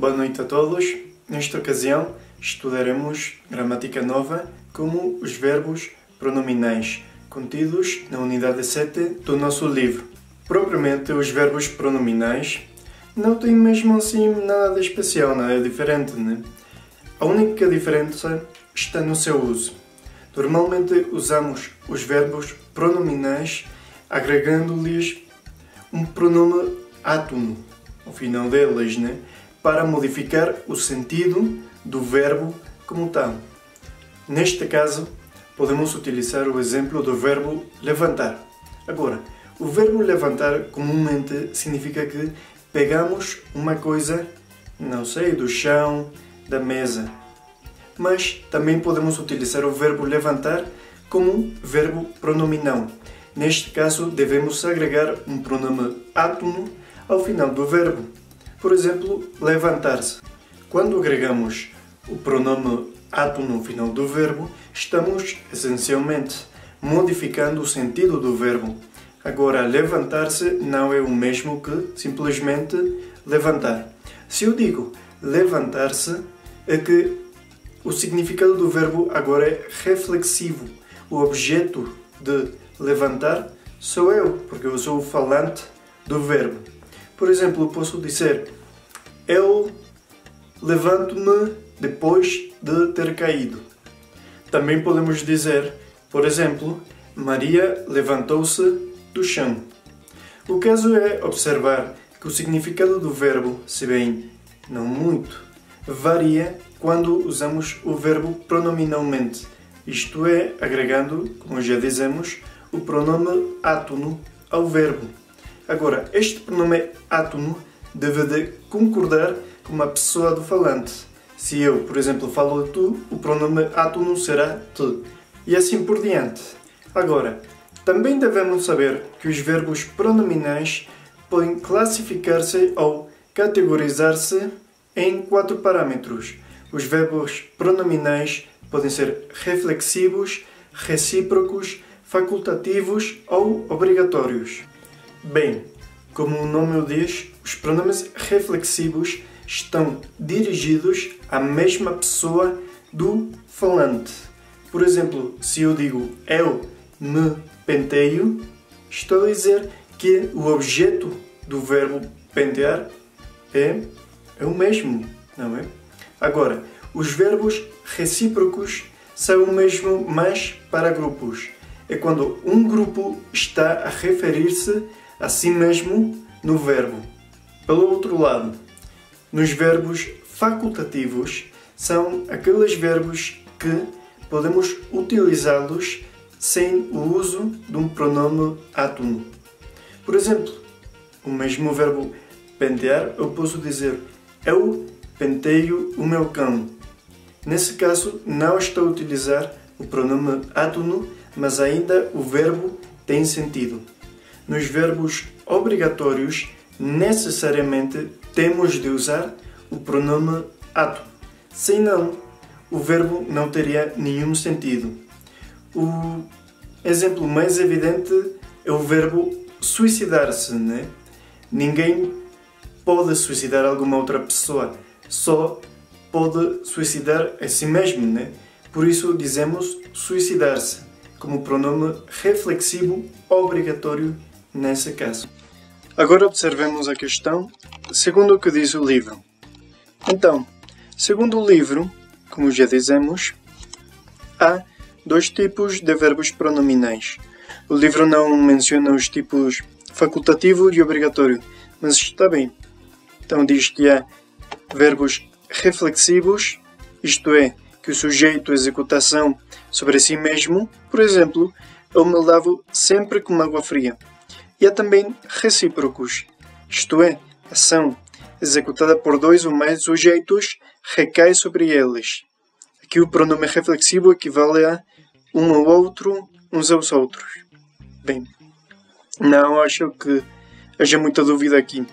Boa noite a todos. Nesta ocasião estudaremos gramática nova como os verbos pronominais, contidos na unidade 7 do nosso livro. Propriamente, os verbos pronominais não têm mesmo assim nada de especial, nada diferente, né? A única diferença está no seu uso. Normalmente usamos os verbos pronominais agregando-lhes um pronome átono ao final deles, né? Para modificar o sentido do verbo como tal. Neste caso, podemos utilizar o exemplo do verbo levantar. Agora, o verbo levantar comumente significa que pegamos uma coisa, não sei, do chão, da mesa. Mas também podemos utilizar o verbo levantar como verbo pronominal. Neste caso, devemos agregar um pronome átono ao final do verbo. Por exemplo, levantar-se. Quando agregamos o pronome átono ao final do verbo, estamos essencialmente modificando o sentido do verbo. Agora, levantar-se não é o mesmo que simplesmente levantar. Se eu digo levantar-se, é que o significado do verbo agora é reflexivo. O objeto de levantar sou eu, porque eu sou o falante do verbo. Por exemplo, posso dizer: eu levanto-me depois de ter caído. Também podemos dizer, por exemplo, Maria levantou-se do chão. O caso é observar que o significado do verbo, se bem não muito, varia quando usamos o verbo pronominalmente, isto é, agregando, como já dizemos, o pronome átono ao verbo. Agora, este pronome átono deve de concordar com a pessoa do falante. Se eu, por exemplo, falo tu, o pronome átono será te. E assim por diante. Agora, também devemos saber que os verbos pronominais podem classificar-se ou categorizar-se em 4 parâmetros. Os verbos pronominais podem ser reflexivos, recíprocos, facultativos ou obrigatórios. Bem, como o nome o diz, os pronomes reflexivos estão dirigidos à mesma pessoa do falante. Por exemplo, se eu digo eu me penteio, estou a dizer que o objeto do verbo pentear é o mesmo, não é? Agora, os verbos recíprocos são o mesmo, mas para grupos. É quando um grupo está a referir-se a si mesmo no verbo. Pelo outro lado, nos verbos facultativos são aqueles verbos que podemos utilizá-los sem o uso de um pronome átono. Por exemplo, o mesmo verbo pentear, eu posso dizer eu penteio o meu cão. Nesse caso, não estou a utilizar o pronome átono, mas ainda o verbo tem sentido. Nos verbos obrigatórios, necessariamente temos de usar o pronome átono. Senão, o verbo não teria nenhum sentido. O exemplo mais evidente é o verbo suicidar-se, né? Ninguém pode suicidar alguma outra pessoa, só pode suicidar a si mesmo, né? Por isso dizemos suicidar-se, como pronome reflexivo obrigatório nesse caso. Agora observemos a questão segundo o que diz o livro. Então, segundo o livro, como já dizemos, há 2 tipos de verbos pronominais. O livro não menciona os tipos facultativo e obrigatório, mas está bem. Então diz que há verbos reflexivos, isto é, que o sujeito executa ação sobre si mesmo. Por exemplo, eu me lavo sempre com água fria. E há também recíprocos, isto é, ação executada por 2 ou mais sujeitos recai sobre eles. Aqui o pronome reflexivo equivale a um ao outro, uns aos outros. Bem, não acho que haja muita dúvida aqui.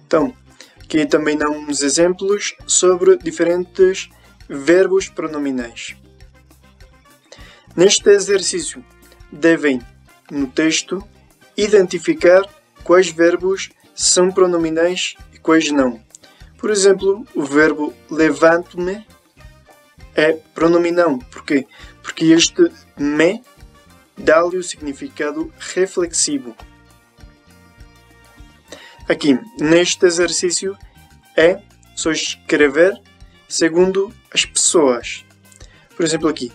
Então, aqui também dá uns exemplos sobre diferentes verbos pronominais. Neste exercício, devem, no texto, identificar quais verbos são pronominais e quais não. Por exemplo, o verbo levanto-me é pronominão. Porquê? Porque este me dá-lhe o significado reflexivo. Aqui, neste exercício, é só escrever segundo as pessoas. Por exemplo, aqui,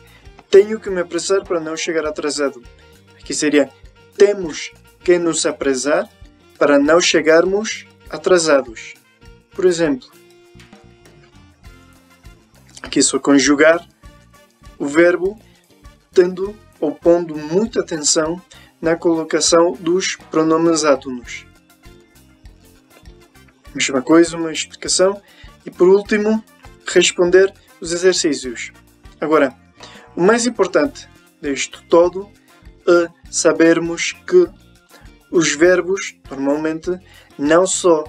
tenho que me apressar para não chegar atrasado. Aqui seria, temos que nos apressar para não chegarmos atrasados. Por exemplo, aqui só conjugar o verbo tendo ou pondo muita atenção na colocação dos pronomes átonos. Mesma coisa, uma explicação. E por último, responder os exercícios. Agora, o mais importante disto todo é sabermos que os verbos, normalmente, não só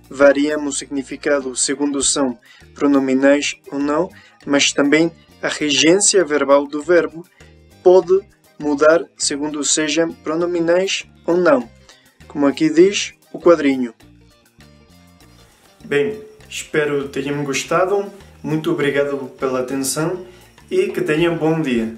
variam o significado segundo são pronominais ou não, mas também a regência verbal do verbo pode mudar segundo sejam pronominais ou não, como aqui diz o quadrinho. Bem, espero que tenham gostado, muito obrigado pela atenção e que tenham um bom dia.